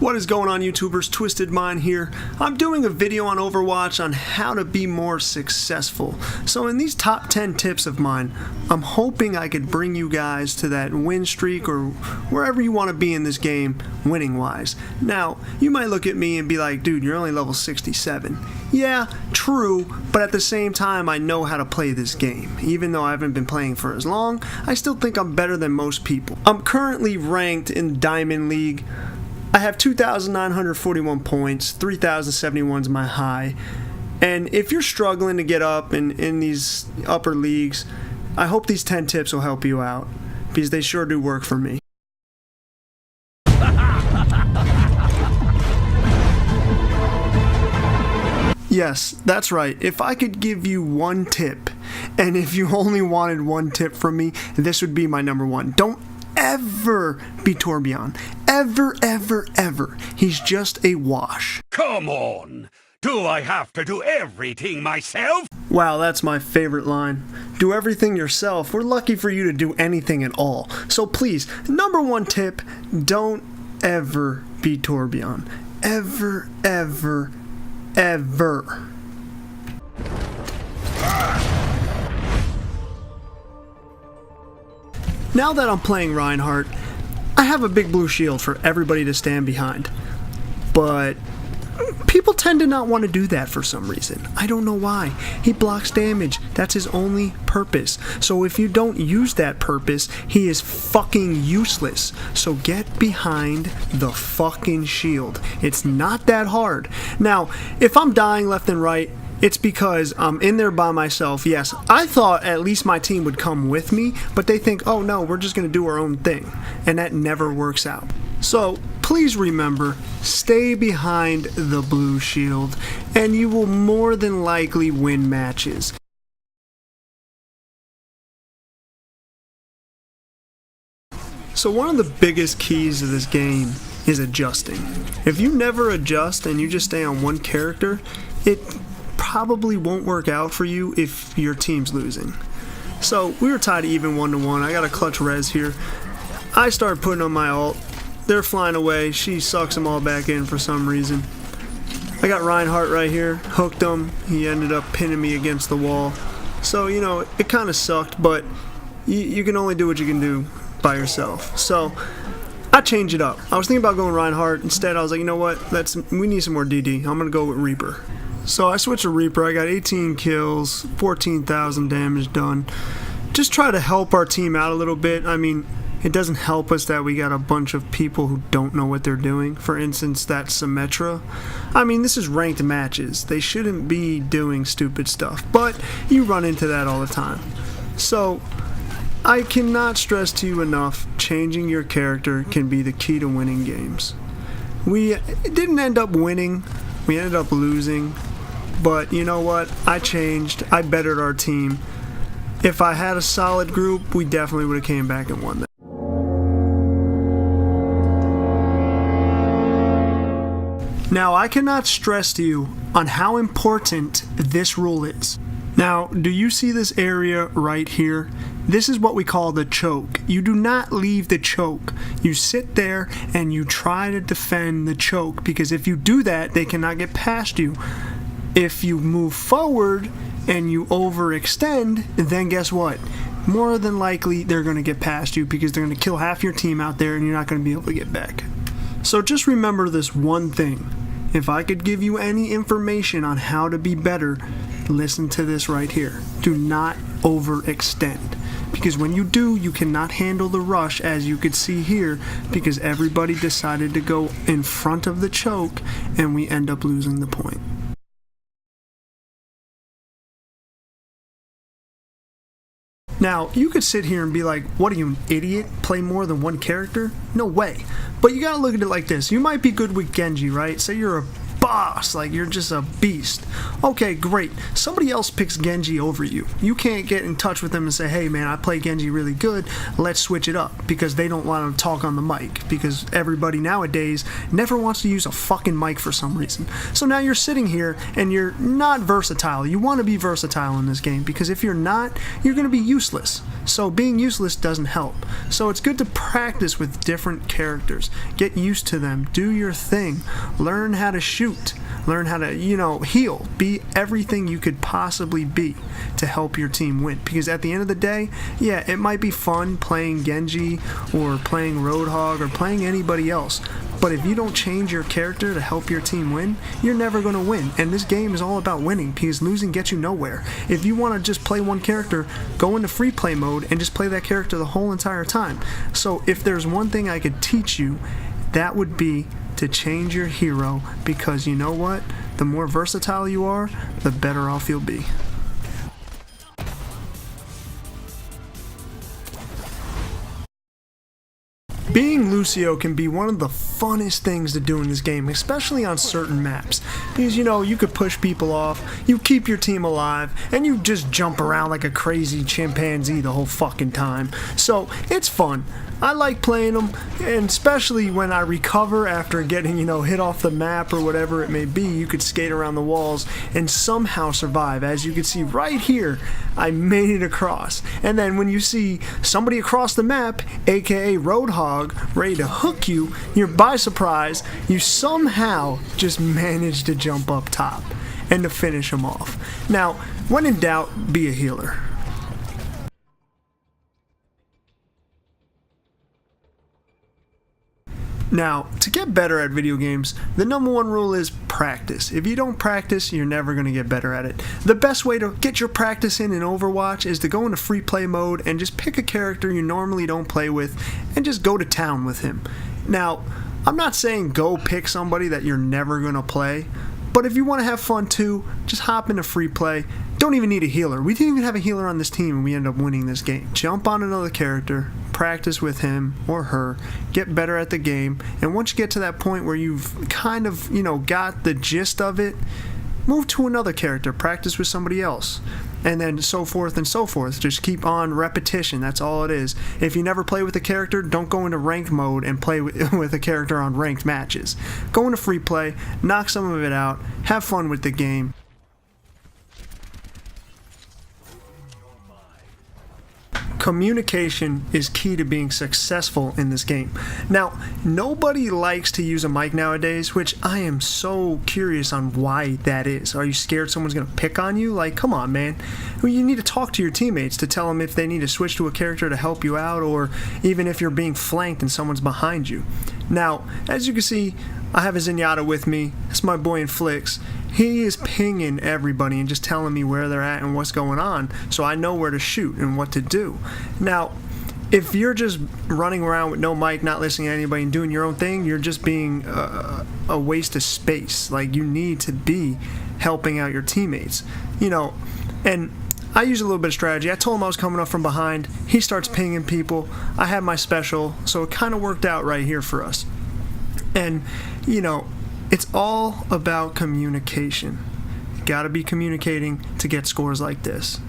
What is going on, YouTubers? Twisted Mind here. I'm doing a video on Overwatch on how to be more successful. So in these top 10 tips of mine, I'm hoping I could bring you guys to that win streak or wherever you want to be in this game, winning wise. Now, you might look at me and be like, dude, you're only level 67. Yeah, true, but at the same time, I know how to play this game. Even though I haven't been playing for as long, I still think I'm better than most people. I'm currently ranked in Diamond League. I have 2,941 points, 3,071 is my high, and if you're struggling to get up in these upper leagues, I hope these 10 tips will help you out, because they sure do work for me. Yes, that's right. If I could give you one tip, and if you only wanted one tip from me, this would be my number one. Don't ever be Torbjorn. Ever, ever, ever. He's just a wash. Come on! Do I have to do everything myself? Wow, that's my favorite line. Do everything yourself. We're lucky for you to do anything at all. So please, number one tip, don't ever be Torbjorn. Ever, ever, ever. Now that I'm playing Reinhardt, I have a big blue shield for everybody to stand behind. But people tend to not want to do that for some reason. I don't know why. He blocks damage. That's his only purpose. So if you don't use that purpose, he is fucking useless. So get behind the fucking shield. It's not that hard. Now, if I'm dying left and right, it's because I'm in there by myself. Yes, I thought at least my team would come with me, but they think, oh no, we're just going to do our own thing. And that never works out. So please remember, stay behind the blue shield, and you will more than likely win matches. So one of the biggest keys to this game is adjusting. If you never adjust and you just stay on one character, it probably won't work out for you if your team's losing. So we were tied even 1-1. I got a clutch res here. I started putting on my ult. They're flying away. She sucks them all back in for some reason. I got Reinhardt right here. Hooked him. He ended up pinning me against the wall. So, you know, it kind of sucked, but you can only do what you can do by yourself. So I changed it up. I was thinking about going Reinhardt. Instead, I was like, you know what? We need some more DD. I'm going to go with Reaper. So I switched to Reaper. I got 18 kills, 14,000 damage done. Just try to help our team out a little bit. I mean, it doesn't help us that we got a bunch of people who don't know what they're doing. For instance, that Symmetra. I mean, this is ranked matches. They shouldn't be doing stupid stuff, but you run into that all the time. So I cannot stress to you enough, changing your character can be the key to winning games. We didn't end up winning. We ended up losing. But you know what? I changed. I bettered our team. If I had a solid group, we definitely would have came back and won that. Now, I cannot stress to you on how important this rule is. Now, do you see this area right here? This is what we call the choke. You do not leave the choke. You sit there and you try to defend the choke, because if you do that, they cannot get past you. If you move forward and you overextend, then guess what? More than likely, they're going to get past you because they're going to kill half your team out there and you're not going to be able to get back. So just remember this one thing. If I could give you any information on how to be better, listen to this right here. Do not overextend. Because when you do, you cannot handle the rush, as you could see here, because everybody decided to go in front of the choke and we end up losing the point. Now, you could sit here and be like, what are you, an idiot? Play more than one character? No way. But you gotta look at it like this. You might be good with Genji, right? Say you're a boss, like you're just a beast. Okay, great. Somebody else picks Genji over you. You can't get in touch with them and say, hey man, I play Genji really good, let's switch it up, because they don't want to talk on the mic, because everybody nowadays never wants to use a fucking mic for some reason. So now you're sitting here and you're not versatile. You want to be versatile in this game, because if you're not, you're going to be useless. So being useless doesn't help. So it's good to practice with different characters. Get used to them. Do your thing. Learn how to shoot. Learn how to, heal. Be everything you could possibly be to help your team win. Because at the end of the day, yeah, it might be fun playing Genji or playing Roadhog or playing anybody else. But if you don't change your character to help your team win, you're never going to win. And this game is all about winning, because losing gets you nowhere. If you want to just play one character, go into free play mode and just play that character the whole entire time. So if there's one thing I could teach you, that would be to change your hero, because you know what? The more versatile you are, the better off you'll be. Being Lucio can be one of the funnest things to do in this game, especially on certain maps. Because, you could push people off, you keep your team alive, and you just jump around like a crazy chimpanzee the whole fucking time. So, it's fun. I like playing them, and especially when I recover after getting, hit off the map or whatever it may be, you could skate around the walls and somehow survive. As you can see right here, I made it across. And then when you see somebody across the map, aka Roadhog, ready to hook you, you're by surprise, you somehow just managed to jump up top and to finish him off. Now, when in doubt, be a healer. Now, to get better at video games, the number one rule is practice. If you don't practice, you're never going to get better at it. The best way to get your practice in Overwatch is to go into free play mode and just pick a character you normally don't play with and just go to town with him. Now, I'm not saying go pick somebody that you're never going to play, but if you want to have fun too, just hop into free play. Don't even need a healer. We didn't even have a healer on this team and we ended up winning this game. Jump on another character, practice with him or her, get better at the game, and once you get to that point where you've kind of, got the gist of it, move to another character, practice with somebody else, and then so forth and so forth. Just keep on repetition, that's all it is. If you never play with a character, don't go into ranked mode and play with a character on ranked matches. Go into free play, knock some of it out, have fun with the game. Communication is key to being successful in this game. Now, nobody likes to use a mic nowadays, which I am so curious on why that is. Are you scared someone's going to pick on you? Like, come on, man. Well, you need to talk to your teammates to tell them if they need to switch to a character to help you out, or even if you're being flanked and someone's behind you. Now, as you can see, I have a Zenyatta with me. That's my boy Inflix. He is pinging everybody and just telling me where they're at and what's going on, so I know where to shoot and what to do. Now, if you're just running around with no mic, not listening to anybody and doing your own thing, you're just being a waste of space. Like, you need to be helping out your teammates. And I use a little bit of strategy. I told him I was coming up from behind. He starts pinging people. I had my special, so it kind of worked out right here for us. And, it's all about communication. You gotta be communicating to get scores like this.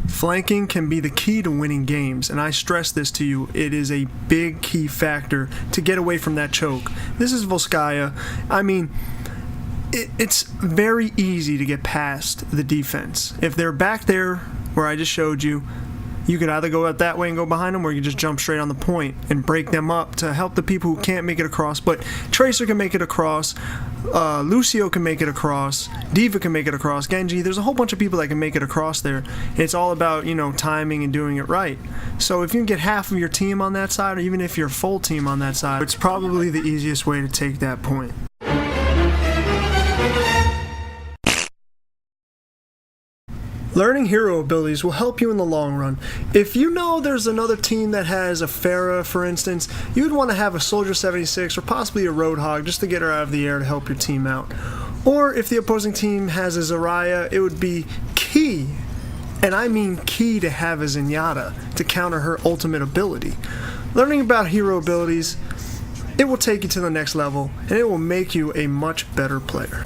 Flanking can be the key to winning games, and I stress this to you, it is a big key factor to get away from that choke. This is Volskaya. I mean, it's very easy to get past the defense. If they're back there where I just showed you, you could either go out that way and go behind them, or you just jump straight on the point and break them up to help the people who can't make it across. But Tracer can make it across, Lucio can make it across, Diva can make it across, Genji, there's a whole bunch of people that can make it across there. It's all about, timing and doing it right. So if you can get half of your team on that side, or even if you're full team on that side, it's probably the easiest way to take that point. Learning hero abilities will help you in the long run. If you know there's another team that has a Pharah, for instance, you would want to have a Soldier 76 or possibly a Roadhog just to get her out of the air to help your team out. Or if the opposing team has a Zarya, it would be key, and I mean key, to have a Zenyatta to counter her ultimate ability. Learning about hero abilities, it will take you to the next level, and it will make you a much better player.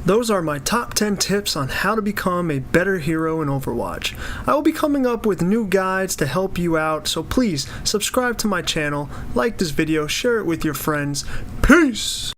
Those are my top 10 tips on how to become a better hero in Overwatch. I will be coming up with new guides to help you out, so please subscribe to my channel, like this video, share it with your friends. Peace!